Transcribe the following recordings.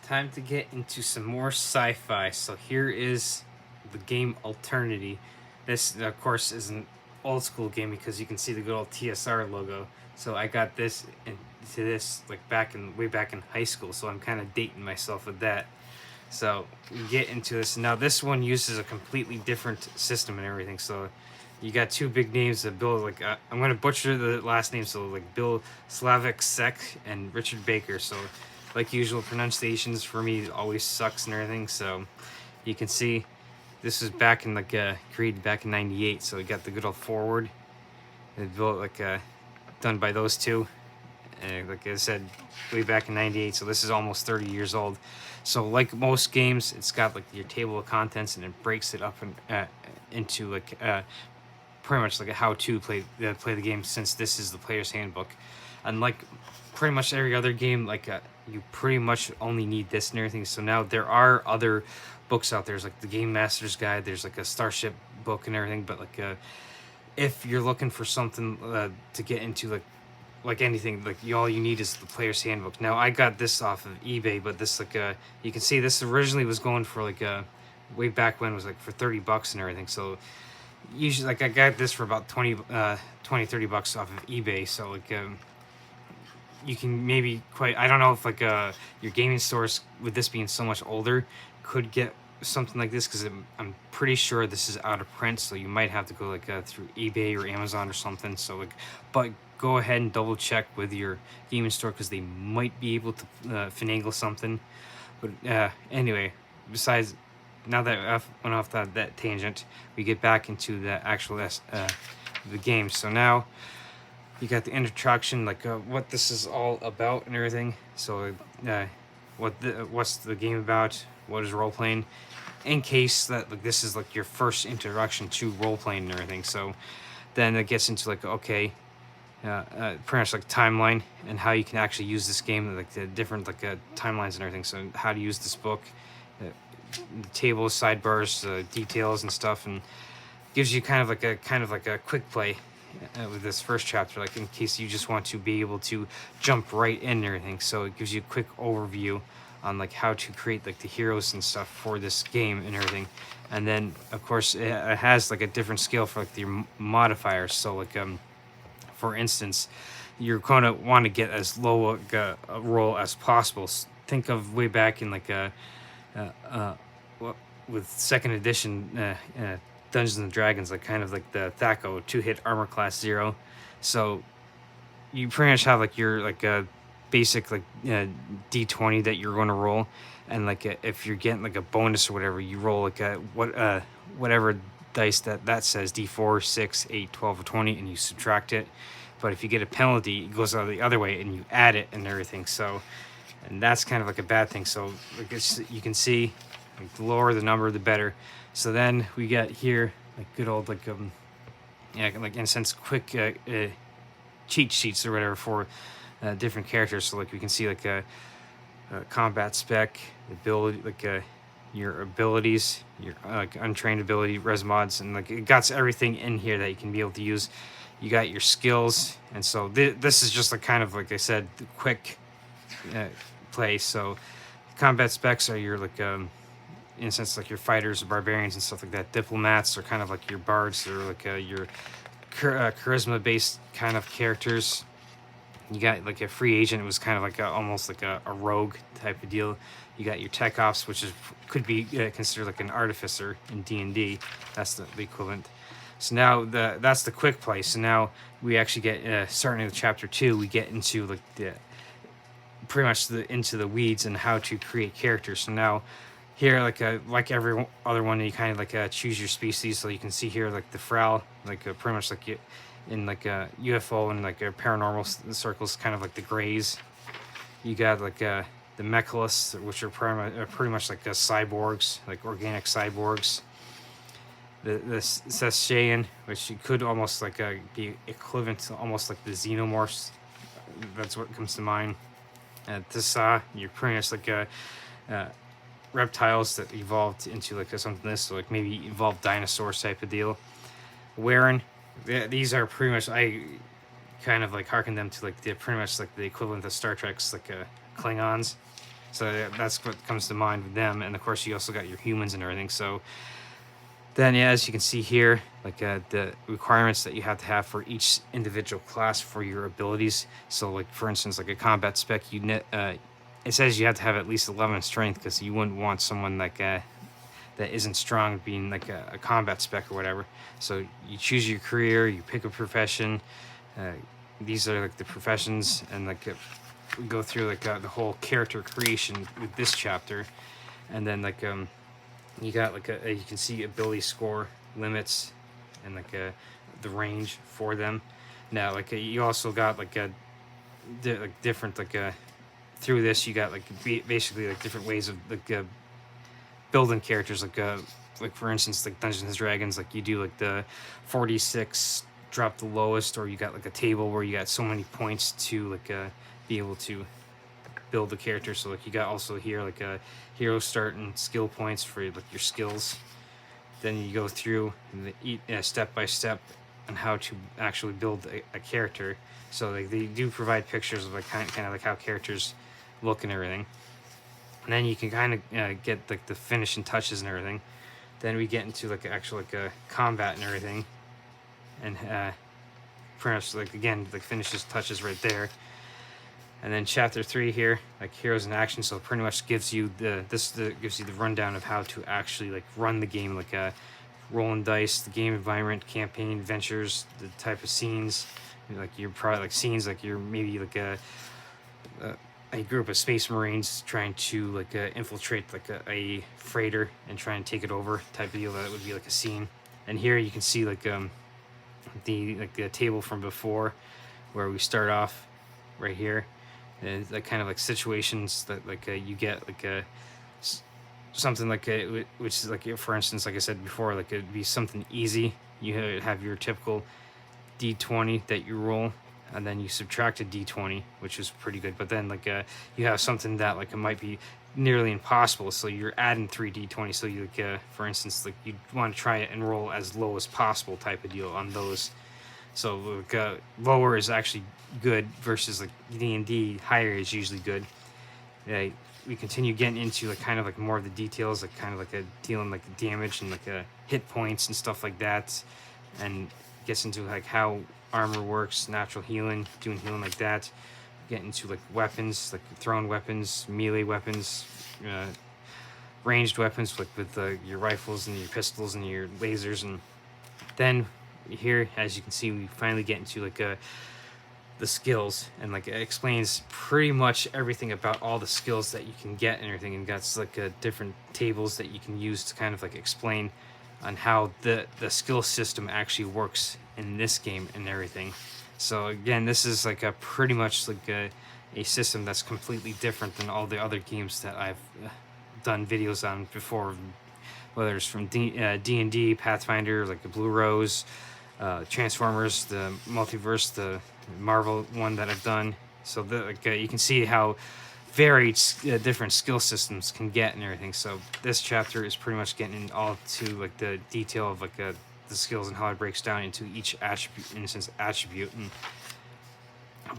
time to get into some more sci-fi. So here is the game Alternity. This, of course, is an old school game because you can see the good old TSR logo. So I got this into this like way back in high school. So I'm kind of dating myself with that. So we get into this now. This one uses a completely different system and everything. So you got two big names that Bill, like I'm gonna butcher the last name, so like Bill Slavic Sek and Richard Baker. So like usual, pronunciations for me always sucks and everything. So you can see this was back in created back in '98. So we got the good old forward. They built done by those two. Like I said, way back in '98. So this is almost 30 years old. So like most games, it's got like your table of contents and it breaks it up into pretty much like a how-to play the game, since this is the player's handbook. And like pretty much every other game, you pretty much only need this and everything. So now there are other books out there. There's like the Game Master's Guide, there's like a Starship book and everything, but if you're looking for something to get into like anything, all you need is the player's handbook. Now I got this off of eBay, but this you can see this originally was going for way back when, it was like for $30 and everything. So usually I got this for about 20 $30 off of eBay. So you can maybe I don't know if your gaming stores, with this being so much older, could get something like this, because I'm pretty sure this is out of print. So you might have to go through eBay or Amazon or something. So but go ahead and double check with your gaming store, because they might be able to finagle something. But anyway, besides, now that I went off that tangent, we get back into the actual the game. So now you got the introduction, what this is all about and everything. So what's the game about? What is role playing? In case that this is your first introduction to role playing and everything. So then it gets into pretty much timeline and how you can actually use this game, the different timelines and everything. So how to use this book, the tables, sidebars, details and stuff, and gives you kind of like a quick play with this first chapter, in case you just want to be able to jump right in and everything. So it gives you a quick overview on how to create the heroes and stuff for this game and everything. And then of course it has a different scale for your modifiers. So for instance, you're going to want to get as low a roll as possible. Think of way back in with second edition Dungeons and Dragons, the THAC0 2-hit armor class 0. So you pretty much have your basic D20 that you're going to roll, and if you're getting a bonus or whatever, you roll whatever dice that says D4, 6, 8, 12, or 20, and you subtract it. But if you get a penalty, it goes the other way and you add it and everything. So, and that's kind of a bad thing. So you can see, the lower the number, the better. So then we got here good old in a sense quick cheat sheets or whatever for different characters. So we can see a combat spec, ability, your abilities, your untrained ability, res mods, and it got everything in here that you can be able to use. You got your skills, and so this is just kind of I said, the quick play. So combat specs are your in a sense your fighters, barbarians, and stuff like that. Diplomats are kind of your bards, or your charisma based kind of characters. You got a free agent. It was kind of almost a rogue type of deal. You got your tech ops, which could be considered an artificer in D&D. That's the equivalent. So now that's the quick play. So now we actually get starting with chapter 2. We get into the pretty much into the weeds and how to create characters. So now here, like every other one, you kind of choose your species. So you can see here the Fral, pretty much in UFO and paranormal circles, kind of the Greys. You got the Mechalists, which are pretty much cyborgs, organic cyborgs. The Sessayan, which you could almost be equivalent to almost the Xenomorphs. That's what comes to mind. Tissa, you're pretty much reptiles that evolved into something this, so maybe evolved dinosaurs type of deal. Waren, these are pretty much, I kind of harken them to the pretty much the equivalent of Star Trek's Klingons. So that's what comes to mind with them. And of course, you also got your humans and everything. So then, yeah, as you can see here, like the requirements that you have to have for each individual class for your abilities. So, like for instance, like a combat spec, it says you have to have at least 11 strength, because you wouldn't want someone like that isn't strong being like a combat spec or whatever. So you choose your career, you pick a profession. Uh, these are like the professions, and like we go through like the whole character creation with this chapter, and then like you got like you can see ability score limits and like the range for them. Now like you also got like like different like through this you got like basically like different ways of like building characters, like for instance like Dungeons and Dragons, like you do like the 46 drop the lowest, or you got like a table where you got so many points to like be able to build the character. So like you got also here like a hero start and skill points for like your skills. Then you go through step by step on how to actually build a character. So like they do provide pictures of like kind of like how characters look and everything. And then you can kind of get like the finishing touches and everything. Then we get into like actual like combat and everything, and pretty much like again like finishes touches right there. And then chapter 3 here, like heroes in action, so it pretty much gives you gives you the rundown of how to actually like run the game, like rolling dice, the game environment, campaign, adventures, the type of scenes, like your probably like scenes like you're maybe like a group of space marines trying to like infiltrate like a freighter and try and take it over type of deal. That would be like a scene. And here you can see like the table from before, where we start off right here, and like kind of like situations that like you get like something like which is like for instance like I said before, like it'd be something easy. You have your typical d20 that you roll, and then you subtract a d20, which is pretty good. But then like you have something that like it might be nearly impossible, so you're adding 3 d20. So you like for instance like you want to try it and roll as low as possible type of deal on those. So like lower is actually good versus like D&D. Higher is usually good. We continue getting into like kind of like more of the details, like kind of like dealing like damage and like hit points and stuff like that, and gets into like how armor works, natural healing, doing healing like that. Get into like weapons, like thrown weapons, melee weapons, ranged weapons, like with your rifles and your pistols and your lasers. And then here, as you can see, we finally get into like the skills, and like it explains pretty much everything about all the skills that you can get and everything, and that's like different tables that you can use to kind of like explain on how the skill system actually works in this game and everything. So again, this is like a pretty much like a system that's completely different than all the other games that I've done videos on before, whether it's from D&D, Pathfinder, like the Blue Rose, Transformers, the Multiverse, the Marvel one that I've done. So you can see how varied different skill systems can get and everything. So this chapter is pretty much getting in all to like the detail of like the skills and how it breaks down into each attribute, and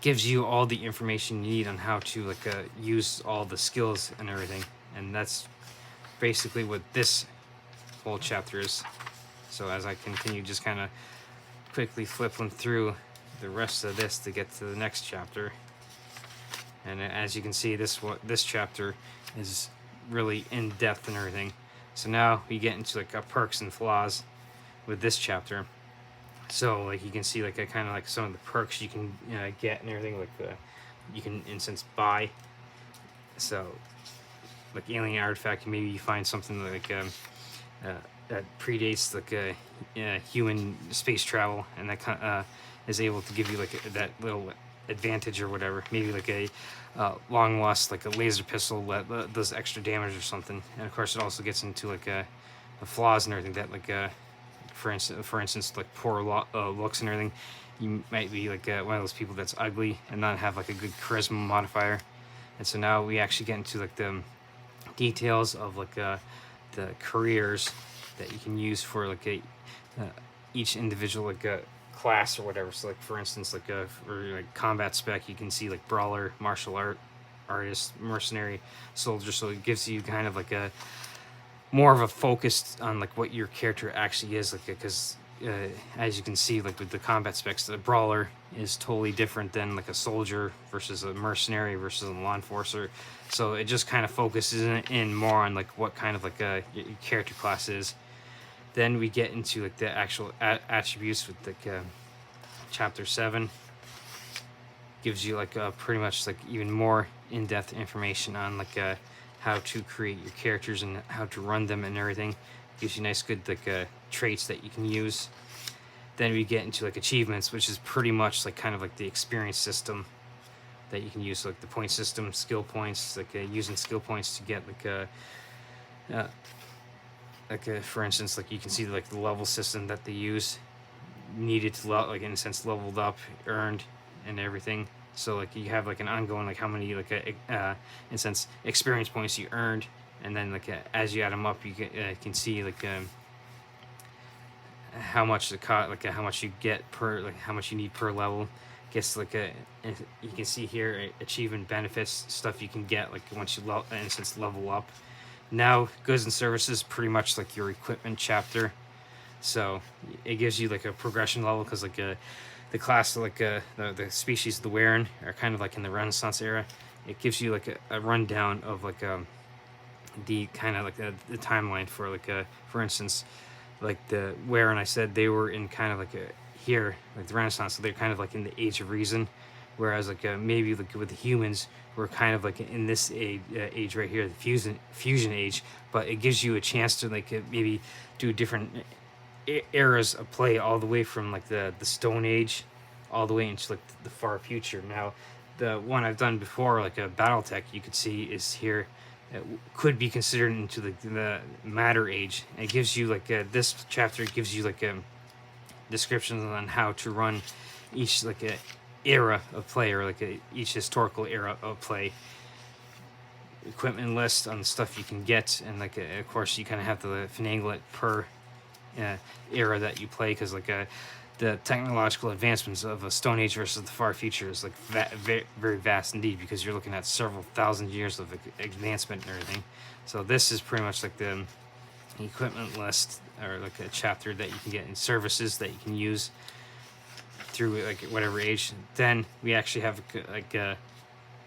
gives you all the information you need on how to like use all the skills and everything. And that's basically what this whole chapter is. So as I continue just kind of quickly flipping through the rest of this to get to the next chapter, and as you can see, this chapter is really in depth and everything. So now we get into like perks and flaws with this chapter. So like you can see like kind of like some of the perks you can get and everything, like you can in sense buy. So like alien artifact, maybe you find something like that predates like human space travel, and that is able to give you like that little advantage or whatever. Maybe like a long lost like a laser pistol that does extra damage or something. And of course, it also gets into like the flaws and everything that like for instance like poor looks and everything. You might be like one of those people that's ugly and not have like a good charisma modifier. And so now we actually get into like the details of like the careers that you can use for like each individual like class or whatever. So like for instance like for like combat spec, you can see like brawler, martial art, artist, mercenary, soldier. So it gives you kind of like a more of a focus on like what your character actually is, like, because as you can see, like with the combat specs, the brawler is totally different than like a soldier versus a mercenary versus a law enforcer. So it just kind of focuses in more on like what kind of like your character class is. Then we get into like the actual attributes with like chapter 7 gives you like pretty much like even more in-depth information on like how to create your characters and how to run them and everything. Gives you nice good like traits that you can use. Then we get into like achievements, which is pretty much like kind of like the experience system that you can use, like the point system, skill points, like using skill points to get like for instance, like you can see like the level system that they use needed to like in a sense leveled up, earned, and everything. So like you have like an ongoing like how many like in a sense experience points you earned, and then like as you add them up, you can see like how much the cost, like how much you get per, like how much you need per level. Gets like you can see here achievement benefits, stuff you can get like once you in a sense level up. Now goods and services, pretty much like your equipment chapter. So it gives you like a progression level, because like the class, like the species of the Wearin are kind of like in the Renaissance era. It gives you like a rundown of like the kind of like the timeline for like for instance, like the Wearin, I said they were in kind of like here like the Renaissance, so they're kind of like in the Age of Reason, whereas like maybe like with the humans we're kind of like in this age right here, the fusion age. But it gives you a chance to like maybe do different eras of play, all the way from like the Stone Age all the way into like the far future. Now the one I've done before, like a BattleTech, you could see is here, it could be considered into the Matter Age. It gives you like this chapter gives you like descriptions on how to run each like a era of play, or like each historical era of play. Equipment list on the stuff you can get, and like of course you kind of have to finagle it per era that you play, because like the technological advancements of a Stone Age versus the far future is like very vast indeed, because you're looking at several thousand years of advancement and everything. So this is pretty much like the equipment list, or like a chapter that you can get in services that you can use through like whatever age. Then we actually have like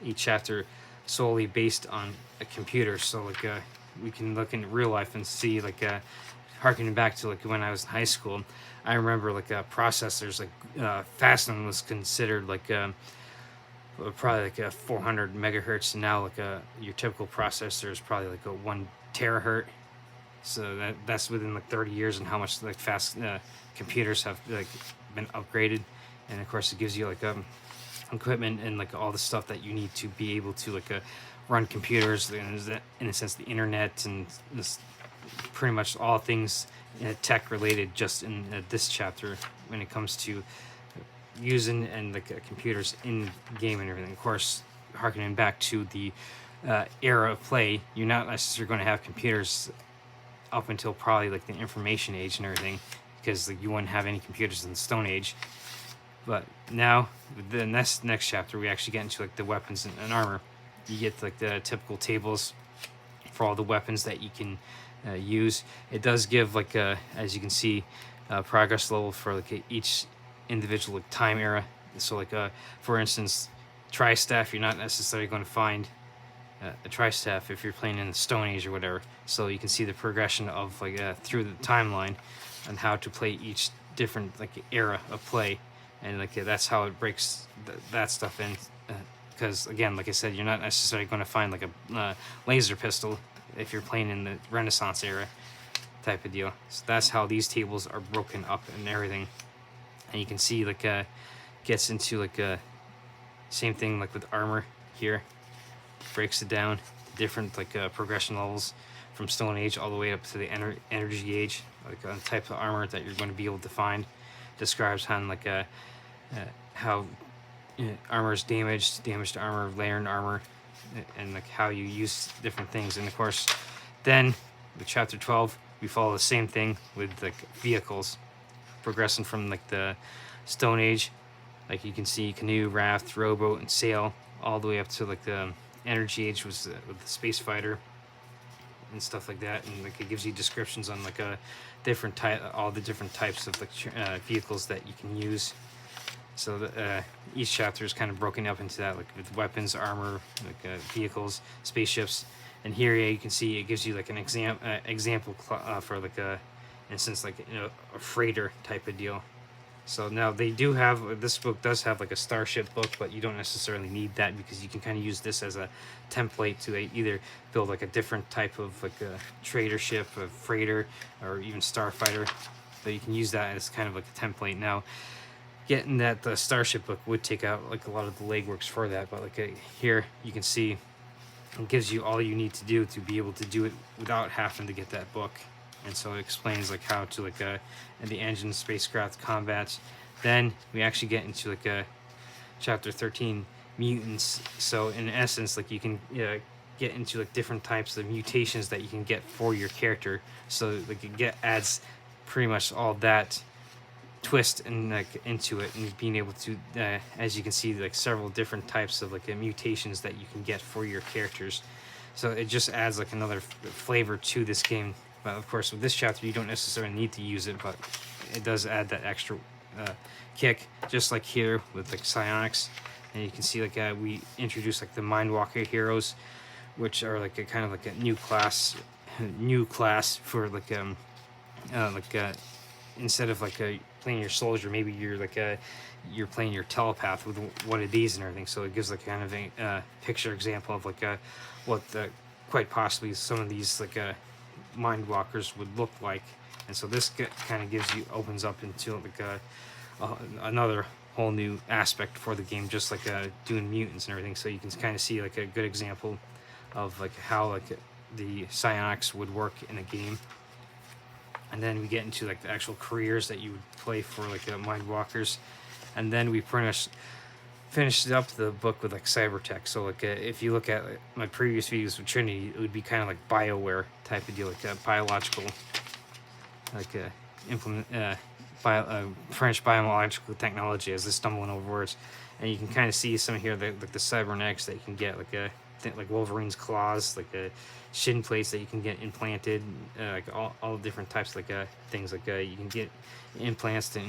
each chapter solely based on a computer. So like we can look in real life and see like harkening back to like when I was in high school, I remember like processors like Fastman was considered like probably like a 400 megahertz, and now like your typical processor is probably like a 1 terahertz. So that's within like 30 years, and how much like fast computers have like been upgraded. And of course it gives you like equipment and like all the stuff that you need to be able to like run computers, in a sense the internet, and this pretty much all things tech related, just in this chapter when it comes to using and like computers in game and everything. Of course, harkening back to the era of play, you're not necessarily going to have computers up until probably like the information age and everything, because like you wouldn't have any computers in the Stone Age. But now with the next chapter, we actually get into like the weapons and armor. You get like the typical tables for all the weapons that you can use. It does give like as you can see, progress level for like each individual like time era. So like for instance, tri-staff, you're not necessarily going to find a tri-staff if you're playing in the Stone Age or whatever. So you can see the progression of like through the timeline and how to play each different like era of play, and like that's how it breaks that stuff in. Because again, like I said, you're not necessarily going to find like a laser pistol if you're playing in the Renaissance era type of deal. So that's how these tables are broken up and everything. And you can see like gets into like same thing like with armor here, breaks it down to different like progression levels from Stone Age all the way up to the energy age, like on type of armor that you're going to be able to find. Describes how like how armor is damaged armor, layering armor, and like how you use different things. And of course then with chapter 12 we follow the same thing with like vehicles, progressing from like the Stone Age, like you can see canoe, raft, rowboat, and sail, all the way up to like the Energy Age was with the space fighter and stuff like that, and like it gives you descriptions on like a different type, all the different types of like vehicles that you can use. So each chapter is kind of broken up into that, like with weapons, armor, like vehicles, spaceships. And here, yeah, you can see it gives you like an example for like a instance, like a freighter type of deal. So now they do have, this book does have like a starship book, but you don't necessarily need that because you can kind of use this as a template to either build like a different type of like a trader ship, a freighter, or even starfighter. But you can use that as kind of like a template. Now, getting that the starship book would take out like a lot of the legworks for that, but like here you can see it gives you all you need to do to be able to do it without having to get that book. And so it explains like how to like the engine, spacecraft, combats. Then we actually get into like chapter 13, mutants. So in essence, like you can get into like different types of mutations that you can get for your character. So like it adds pretty much all that twist and like into it, and being able to as you can see, like several different types of like mutations that you can get for your characters. So it just adds like another flavor to this game. But of course with this chapter you don't necessarily need to use it, but it does add that extra kick, just like here with like psionics. And you can see like we introduce like the Mindwalker heroes, which are like a kind of like a new class for like instead of like playing your soldier, maybe you're like you're playing your telepath with one of these and everything. So it gives like kind of a picture example of like what quite possibly some of these like mind walkers would look like. And so this kind of opens up into like another whole new aspect for the game, just like doing mutants and everything. So you can kind of see like a good example of like how like the psionics would work in a game. And then we get into like the actual careers that you would play for like mind walkers. And then we pretty much finished up the book with like cybertech. So like if you look at my previous videos with Trinity, it would be kind of like BioWare type of deal, like biological, like French biological technology, as they're stumbling over words. And you can kind of see some here, like the cybernetics that you can get, like Wolverine's claws, like shin plates that you can get implanted, like all different types of like things, like you can get implants to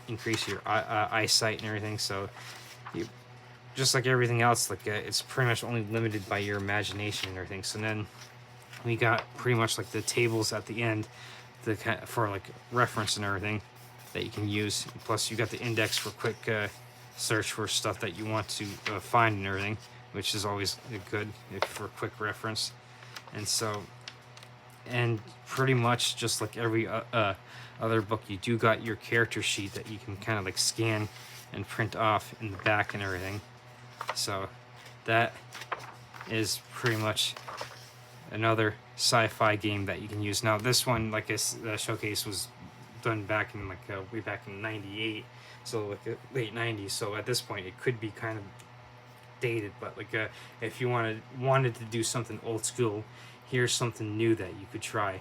increase your eyesight and everything. So you, just like everything else, like it's pretty much only limited by your imagination and everything. So then we got pretty much like the tables at the end for like reference and everything that you can use. Plus you got the index for quick search for stuff that you want to find and everything, which is always good for quick reference. And so, and pretty much just like every other book, you do got your character sheet that you can kind of like scan and print off in the back and everything. So that is pretty much another sci-fi game that you can use. Now this one, like I showcase, was done back in like way back in '98, so like late '90s. So at this point it could be kind of dated, but like if you wanted to do something old school, here's something new that you could try.